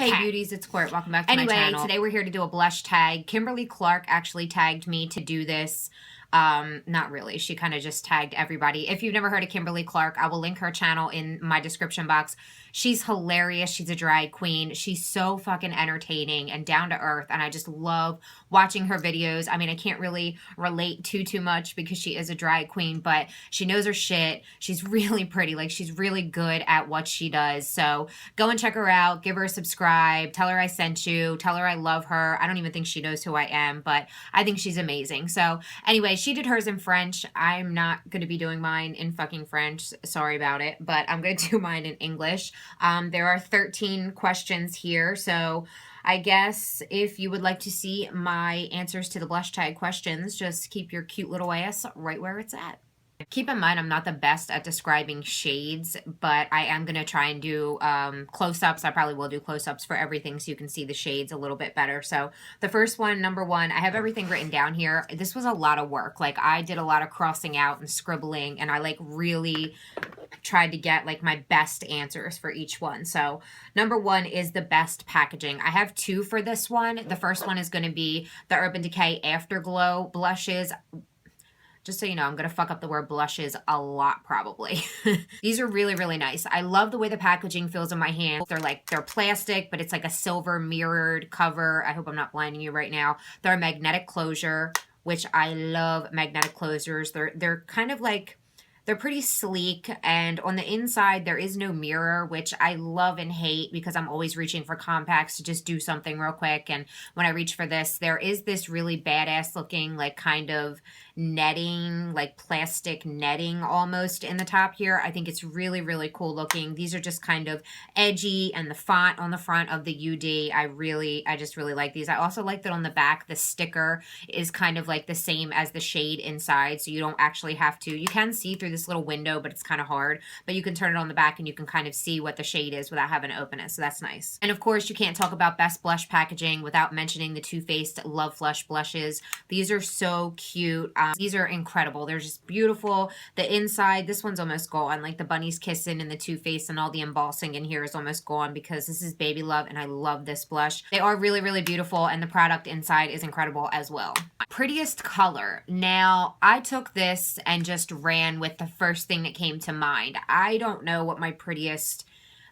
Hey beauties, it's Court. Welcome back to my channel. Anyway, today we're here to do a blush tag. Kimberly Clark actually tagged me to do this. Not really. She kind of just tagged everybody. If you've never heard of Kimberly Clark, I will link her channel in my description box. She's hilarious. She's a drag queen. She's so fucking entertaining and down to earth, and I just love watching her videos. I mean, I can't really relate too much because she is a drag queen, but she knows her shit. She's really pretty. Like, she's really good at what she does. So go and check her out. Give her a subscribe. Tell her I sent you. Tell her I love her. I don't even think she knows who I am, but I think she's amazing. So anyway, she did hers in French. I'm not going to be doing mine in fucking French. Sorry about it, but I'm going to do mine in English. There are 13 questions here, so I guess if you would like to see my answers to the blush tag questions, just keep your cute little ass right where it's at. Keep in mind, I'm not the best at describing shades, but I am going to try and do close-ups. I probably will do close-ups for everything so you can see the shades a little bit better. So the first one, number one, I have everything written down here. This was a lot of work. Like, I did a lot of crossing out and scribbling, and I like really tried to get like my best answers for each one. So number one is the best packaging. I have two for this one. The first one is going to be the Urban Decay Afterglow blushes. Just so you know, I'm going to fuck up the word blushes a lot, probably. These are really, really nice. I love the way the packaging feels in my hand. They're plastic, but it's like a silver mirrored cover. I hope I'm not blinding you right now. They're a magnetic closure, which I love magnetic closures. They're kind of like, they're pretty sleek, and on the inside there is no mirror, which I love and hate because I'm always reaching for compacts to just do something real quick. And when I reach for this, there is this really badass looking like kind of netting, like plastic netting almost in the top here. I think it's really, really cool looking. These are just kind of edgy, and the font on the front of the UD, I just really like these. I also like that on the back, the sticker is kind of like the same as the shade inside, so you don't actually have to, you can see through this little window, but it's kind of hard, but you can turn it on the back and you can kind of see what the shade is without having to open it, so that's nice. And of course, you can't talk about best blush packaging without mentioning the Too Faced Love Flush blushes. These are so cute. These are incredible. They're just beautiful. The inside, this one's almost gone. Like the bunny's kissing and the Too Faced and all the embossing in here is almost gone because this is Baby Love and I love this blush. They are really, really beautiful, and the product inside is incredible as well. Prettiest Color. Now, I took this and just ran with the first thing that came to mind. I don't know what my prettiest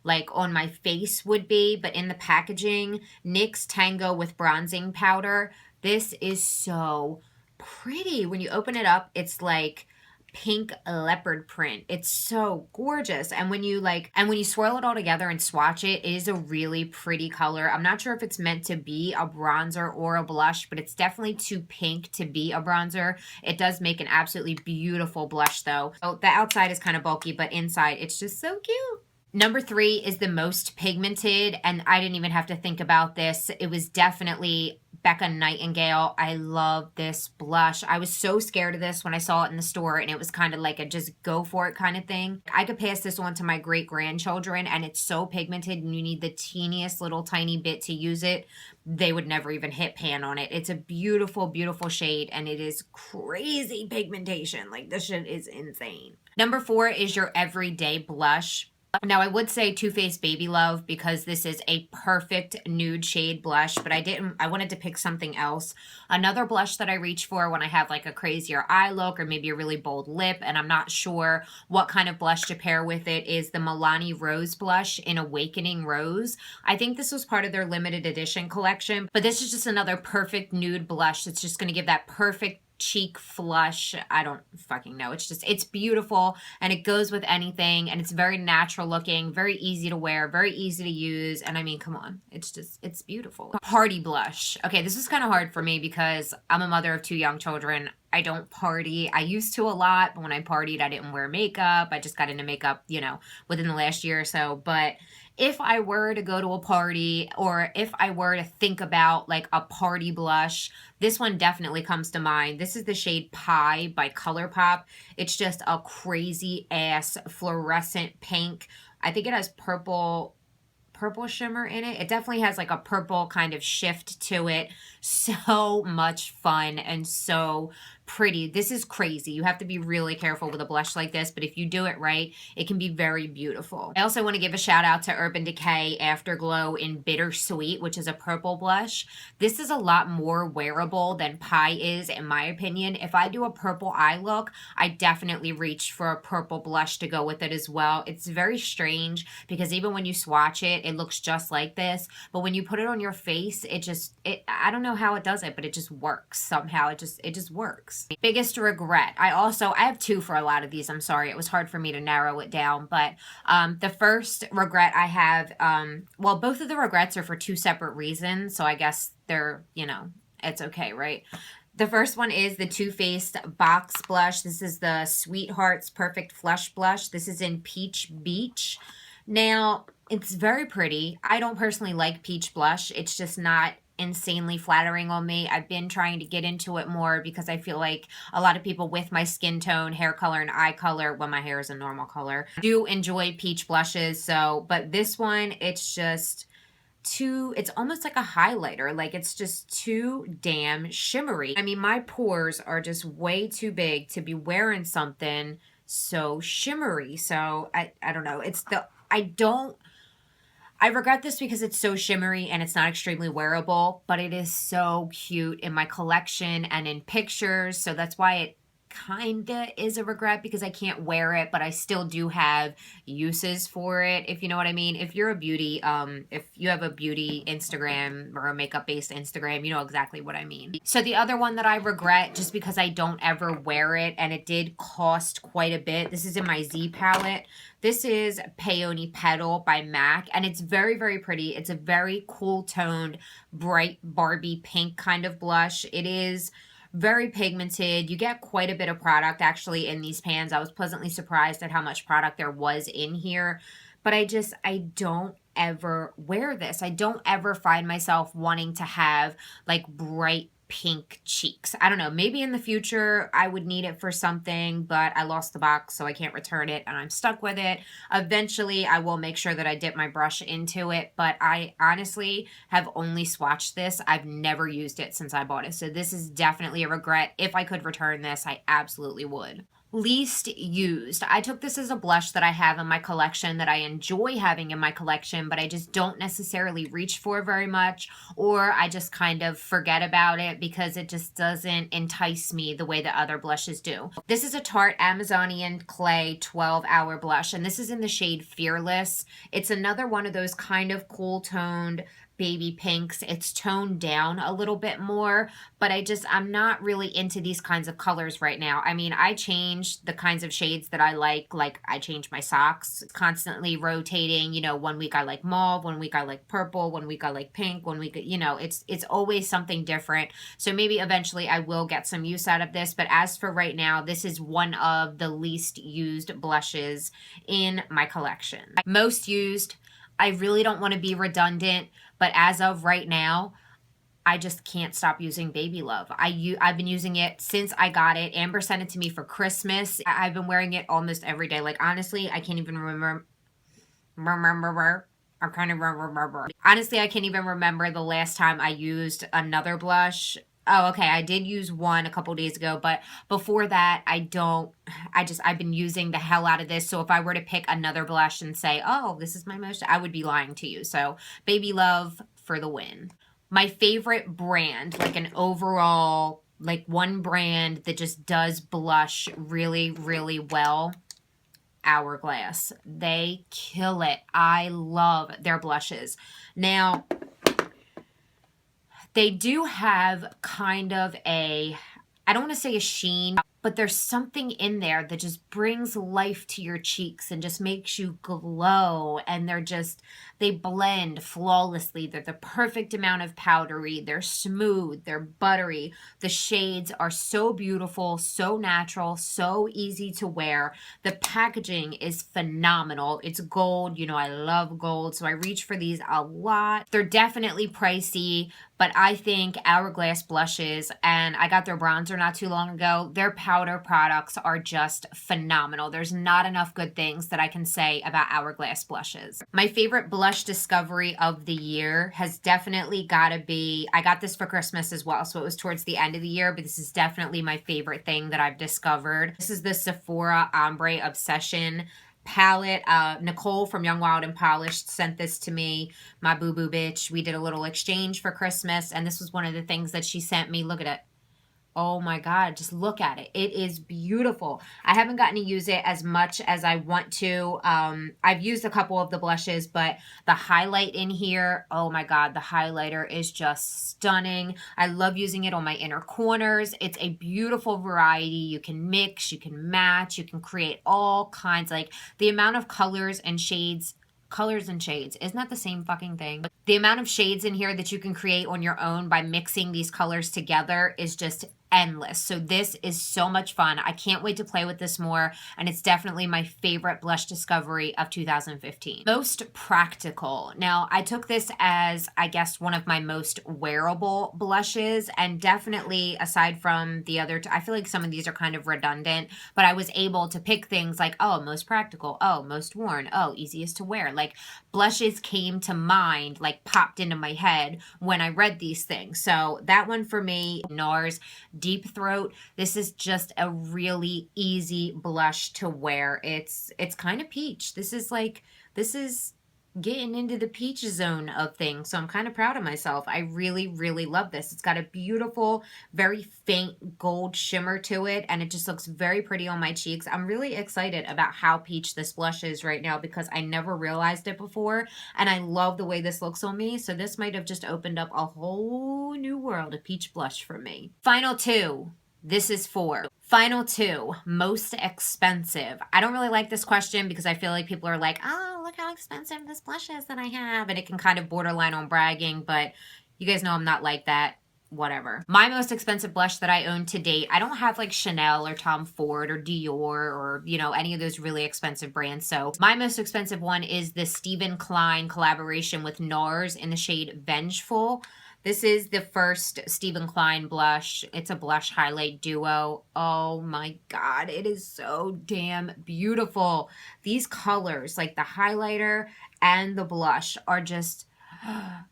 like on my face would be, but in the packaging, NYX Tango with bronzing powder. This is so pretty. When you open it up, it's like pink leopard print. It's so gorgeous. And when you swirl it all together and swatch it, it is a really pretty color. I'm not sure if it's meant to be a bronzer or a blush, but it's definitely too pink to be a bronzer. It does make an absolutely beautiful blush though. So the outside is kind of bulky, but inside it's just so cute. Number three is the most pigmented, and I didn't even have to think about this. It was definitely Becca Nightingale. I love this blush. I was so scared of this when I saw it in the store, and it was kind of like a just go for it kind of thing. I could pass this on to my great-grandchildren, and it's so pigmented, and you need the teeniest little tiny bit to use it. They would never even hit pan on it. It's a beautiful, beautiful shade, and it is crazy pigmentation. Like, this shit is insane. Number four is your everyday blush. Now, I would say Too Faced Baby Love because this is a perfect nude shade blush, but I wanted to pick something else. Another blush that I reach for when I have like a crazier eye look or maybe a really bold lip and I'm not sure what kind of blush to pair with it is the Milani Rose blush in Awakening Rose. I think this was part of their limited edition collection, but this is just another perfect nude blush that's just going to give that perfect cheek flush. I don't fucking know. It's beautiful, and it goes with anything, and it's very natural looking, very easy to wear, very easy to use, and I mean, come on. It's beautiful. Party blush. Okay, this is kind of hard for me because I'm a mother of two young children. I don't party. I used to a lot, but when I partied, I didn't wear makeup. I just got into makeup, you know, within the last year or so, but if I were to go to a party or if I were to think about like a party blush, this one definitely comes to mind. This is the shade Pie by ColourPop. It's just a crazy ass fluorescent pink. I think it has purple shimmer in it. It definitely has like a purple kind of shift to it. So much fun and so pretty. This is crazy. You have to be really careful with a blush like this, but if you do it right, it can be very beautiful. I also want to give a shout out to Urban Decay Afterglow in Bittersweet, which is a purple blush. This is a lot more wearable than Pie is, in my opinion. If I do a purple eye look, I definitely reach for a purple blush to go with it as well. It's very strange because even when you swatch it, it looks just like this, but when you put it on your face, I don't know how it does it, but it just works somehow. It just works. Biggest regret. I have two for a lot of these. I'm sorry. It was hard for me to narrow it down. But the first regret I have, well, both of the regrets are for two separate reasons. So I guess they're, it's okay, right? The first one is the Too Faced Box Blush. This is the Sweethearts Perfect Flush Blush. This is in Peach Beach. Now, it's very pretty. I don't personally like peach blush. It's just not insanely flattering on me. I've been trying to get into it more because I feel like a lot of people with my skin tone, hair color, and eye color, when my hair is a normal color, do enjoy peach blushes. But this one, it's almost like a highlighter. Like, it's just too damn shimmery. I mean, my pores are just way too big to be wearing something so shimmery. So I don't know. I regret this because it's so shimmery and it's not extremely wearable, but it is so cute in my collection and in pictures. So that's why it kinda is a regret, because I can't wear it, but I still do have uses for it, if you know what I mean. If you're a beauty, if you have a beauty Instagram or a makeup based Instagram, you know exactly what I mean. So the other one that I regret, just because I don't ever wear it and it did cost quite a bit, this is in my Z palette. This is Peony Petal by MAC, and it's very, very pretty. It's a very cool toned, bright Barbie pink kind of blush. It is very pigmented. You get quite a bit of product actually in these pans. I was pleasantly surprised at how much product there was in here, but I don't ever wear this. I don't ever find myself wanting to have like bright pink cheeks. I don't know, maybe in the future I would need it for something, but I lost the box, so I can't return it and I'm stuck with it. Eventually I will make sure that I dip my brush into it, but I honestly have only swatched this. I've never used it since I bought it, so this is definitely a regret. If I could return this, I absolutely would. Least used. I took this as a blush that I have in my collection that I enjoy having in my collection, but I just don't necessarily reach for very much, or I just kind of forget about it because it just doesn't entice me the way that other blushes do. This is a Tarte Amazonian Clay 12-Hour Blush, and this is in the shade Fearless. It's another one of those kind of cool toned baby pinks. It's toned down a little bit more, but I'm not really into these kinds of colors right now. I mean, I change the kinds of shades that I like I change my socks, constantly rotating. 1 week I like mauve, 1 week I like purple, 1 week I like pink, 1 week, it's always something different. So maybe eventually I will get some use out of this, but as for right now, this is one of the least used blushes in my collection. Most used, I really don't want to be redundant, but as of right now, I just can't stop using Baby Love. I've been using it since I got it. Amber sent it to me for Christmas. I've been wearing it almost every day. Like, honestly, I can't even remember. Honestly, I can't even remember the last time I used another blush. Oh, okay, I did use one a couple days ago, but before that, I've been using the hell out of this. So if I were to pick another blush and say, oh, this is my most, I would be lying to you. So Baby Love for the win. My favorite brand, like an overall, like one brand that just does blush really, really well, Hourglass. They kill it. I love their blushes. Now, they do have kind of I don't want to say a sheen, but there's something in there that just brings life to your cheeks and just makes you glow. And they blend flawlessly. They're the perfect amount of powdery. They're smooth. They're buttery. The shades are so beautiful, so natural, so easy to wear. The packaging is phenomenal. It's gold. I love gold, so I reach for these a lot. They're definitely pricey, but I think Hourglass blushes, and I got their bronzer not too long ago, their powder powder products are just phenomenal. There's not enough good things that I can say about Hourglass blushes. My favorite blush discovery of the year has definitely got to be, I got this for Christmas as well, so it was towards the end of the year, but this is definitely my favorite thing that I've discovered. This is the Sephora Ombre Obsession palette. Nicole from Young, Wild, and Polished sent this to me, my boo-boo bitch. We did a little exchange for Christmas, and this was one of the things that she sent me. Look at it. Oh my God, just look at it. It is beautiful. I haven't gotten to use it as much as I want to. I've used a couple of the blushes, but the highlight in here, oh my God, the highlighter is just stunning. I love using it on my inner corners. It's a beautiful variety. You can mix, you can match, you can create all kinds. Like the amount of colors and shades, isn't that the same fucking thing? The amount of shades in here that you can create on your own by mixing these colors together is just endless. So this is so much fun. I can't wait to play with this more, and it's definitely my favorite blush discovery of 2015. Most practical. Now, I took this as, I guess, one of my most wearable blushes, and definitely aside from the other I feel like some of these are kind of redundant, but I was able to pick things like, oh, most practical, oh, most worn, oh, easiest to wear. Like blushes came to mind, like popped into my head when I read these things. So that one for me, NARS Deep Throat. This is just a really easy blush to wear. It's kind of peach. This is getting into the peach zone of things. So I'm kind of proud of myself. I really, really love this. It's got a beautiful, very faint gold shimmer to it, and it just looks very pretty on my cheeks. I'm really excited about how peach this blush is right now because I never realized it before, and I love the way this looks on me. So this might have just opened up a whole new world of peach blush for me. Final two. This is for final two, most expensive. I don't really like this question because I feel like people are like, oh, look how expensive this blush is that I have. And it can kind of borderline on bragging, but you guys know I'm not like that. Whatever. My most expensive blush that I own to date, I don't have like Chanel or Tom Ford or Dior or, you know, any of those really expensive brands. So my most expensive one is the Stephen Klein collaboration with NARS in the shade Vengeful. This is the first Stephen Klein blush. It's a blush highlight duo. Oh my God, it is so damn beautiful. These colors, like the highlighter and the blush, are just,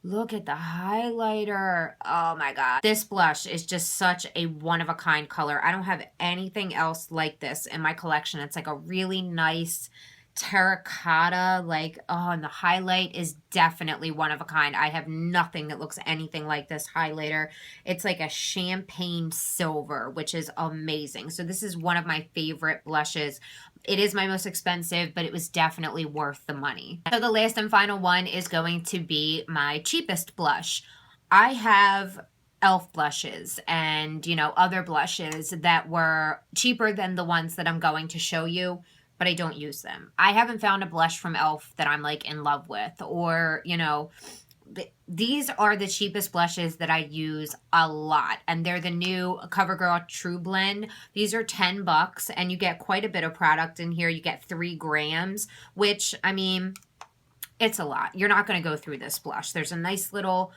look at the highlighter. Oh my God. This blush is just such a one-of-a-kind color. I don't have anything else like this in my collection. It's like a really nice terracotta, like, oh, and the highlight is definitely one of a kind. I have nothing that looks anything like this highlighter. It's like a champagne silver, which is amazing. So this is one of my favorite blushes. It is my most expensive, but it was definitely worth the money. So the last and final one is going to be my cheapest blush. I have e.l.f. blushes and, you know, other blushes that were cheaper than the ones that I'm going to show you, but I don't use them. I haven't found a blush from e.l.f. that I'm like in love with, or, you know, these are the cheapest blushes that I use a lot, and they're the new CoverGirl True Blend. These are $10, and you get quite a bit of product in here. You get 3 grams, which, I mean, it's a lot. You're not going to go through this blush. There's a nice little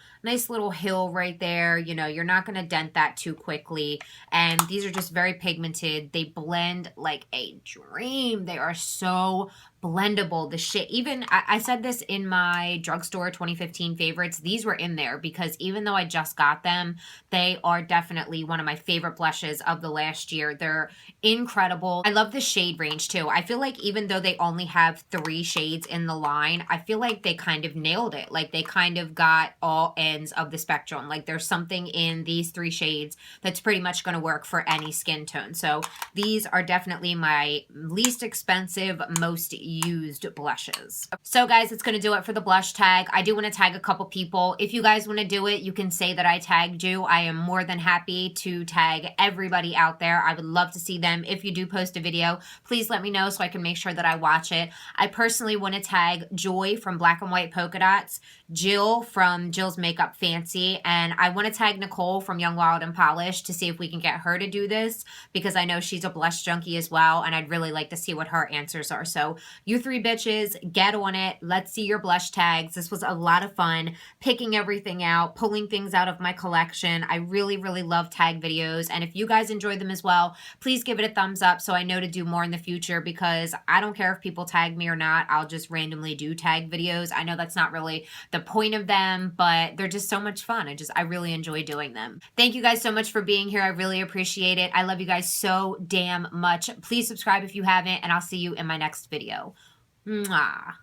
hill right there. You know, you're not going to dent that too quickly. And these are just very pigmented. They blend like a dream. They are so blendable. The shit, even I said this in my drugstore 2015 favorites. These were in there because even though I just got them, they are definitely one of my favorite blushes of the last year. They're incredible. I love the shade range too. I feel like even though they only have 3 shades in the line, I feel like they kind of nailed it. Like they kind of got all ends of the spectrum. Like there's something in these 3 shades that's pretty much going to work for any skin tone. So these are definitely my least expensive, most used blushes. So guys, it's going to do it for the blush tag. I do want to tag a couple people. If you guys want to do it, you can say that I tagged you. I am more than happy to tag everybody out there. I would love to see them. If you do post a video, please let me know so I can make sure that I watch it. I personally want to tag Joy from Black and White Polka Dots, Jill from Jill's Makeup Fancy, and I want to tag Nicole from Young, Wild, and Polished to see if we can get her to do this because I know she's a blush junkie as well, and I'd really like to see what her answers are. So you three bitches, get on it. Let's see your blush tags. This was a lot of fun, picking everything out, pulling things out of my collection. I really, really love tag videos. And if you guys enjoyed them as well, please give it a thumbs up so I know to do more in the future, because I don't care if people tag me or not. I'll just randomly do tag videos. I know that's not really the point of them, but they're just so much fun. I really enjoy doing them. Thank you guys so much for being here. I really appreciate it. I love you guys so damn much. Please subscribe if you haven't, and I'll see you in my next video. Mwah.